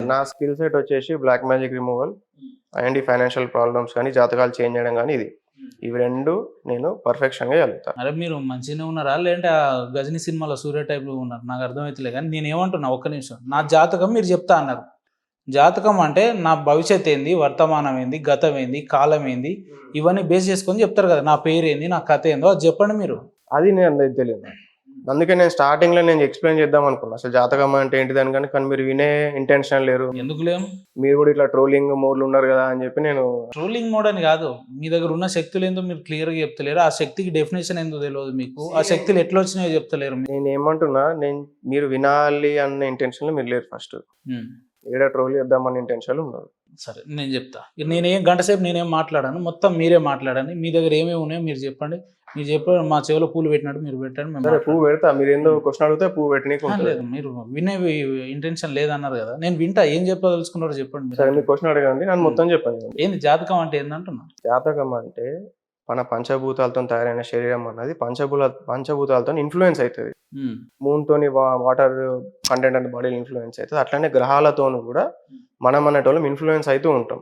నా skill set వచ్చేసి black magic removal and ఈ ఫైనాన్షియల్ ప్రాబ్లమ్స్ కానీ, జాతకాలు చేంజ్ చేయడం కానీ ఇది. ఇవి 2 నేను పర్ఫెక్షన్‌గా చేయగలుగుతా. అరే మీరు మంచిగానే ఉన్నారా? లేదంటే ఆ 'గజినీ' సినిమాలో సూర్య టైప్‌లో ఉన్నారు? నాకు అర్థమైతలే గానీ నేనేమంటున్నా ఒక్క నిమిషం. నా జాతకం మీరు చెప్తా అన్నారు. జాతకం అంటే నా భవిష్యత్ ఏంది, వర్తమానం ఏంది, గతం ఏంది, కాలం ఏంది ఇవన్నీ బేస్ చేసుకొని చెప్తారు కదా! నా పేరేంది, నా కథ ఏందో అది చెప్పండి మీరు. అది నేను తెలియదు నాకు. అందుకే నేను స్టార్టింగ్‌లో నేను ఎక్స్‌ప్లెయిన్ చేద్దాం అనుకున్నా. అసలు జాతకం అంటే ఏంటిదని కానీ మీరు వినే ఇంటెన్షన్ లేరు. ఎందుకు లేము? మీరు కూడా ఇట్లా ట్రోలింగ్ మోడ్‌లో ఉన్నారు కదా అని చెప్పి నేను ట్రోలింగ్ మోడ్ అని కాదు. మీ దగ్గర ఉన్న శక్తులేందో మీరు క్లియర్‌గా చెప్తలేరు. ఆ శక్తికి డెఫినిషన్ ఏందో తెలవదు మీకు. ఆ శక్తులు ఎట్లా వచ్చినాయో చెప్తలేరు. నేనేమంటున్నా, మీరు వినాలి అన్న ఇంటెన్షన్‌లో మీరు లేరు ఫస్ట్. ఏడ ట్రోల్ చేద్దామన్న ఇంటెన్షన్‌లో ఉన్నారు. సరే నేను చెప్తా. నేనేం గంట సేపు నేనేం మాట్లాడాను. మొత్తం మీరే మాట్లాడండి. మీ దగ్గర ఏమేమి ఉన్నాయో మీరు చెప్పండి. మీరు చెప్పండి. మా చెవిలో పూలు పెట్టినట్టు మీరు పెట్టండి. మేము సరే పువ్వు పెడతా. మీరేందో క్వెషన్ అడిగితే పువ్వు పెట్టనీకి ఉంటది. లేదు మీరు వినే ఇంటెన్షన్ లేదన్నారు కదా! నేను వింటా. ఏం చెప్పదలుచుకున్నారో చెప్పండి. సరే మీరు క్వెషన్ అడగండి. నేను మొత్తం చెప్పాను. ఏంది జాతకం అంటే ఏందంటున్నా? జాతకం అంటే మన పంచభూతాలతో తయారైన శరీరం అన్నది పంచభూతాలతో ఇన్ఫ్లుయెన్స్ అవుతది. మూన్‌తోని వాటర్ కంటెంట్ అండ్ బాడీలో ఇన్ఫ్లుయెన్స్ అవుతది. అట్లనే గ్రహాలతోను కూడా మనం అనేటోళ్ళం ఇన్ఫ్లుయెన్స్ అవుతూ ఉంటాం.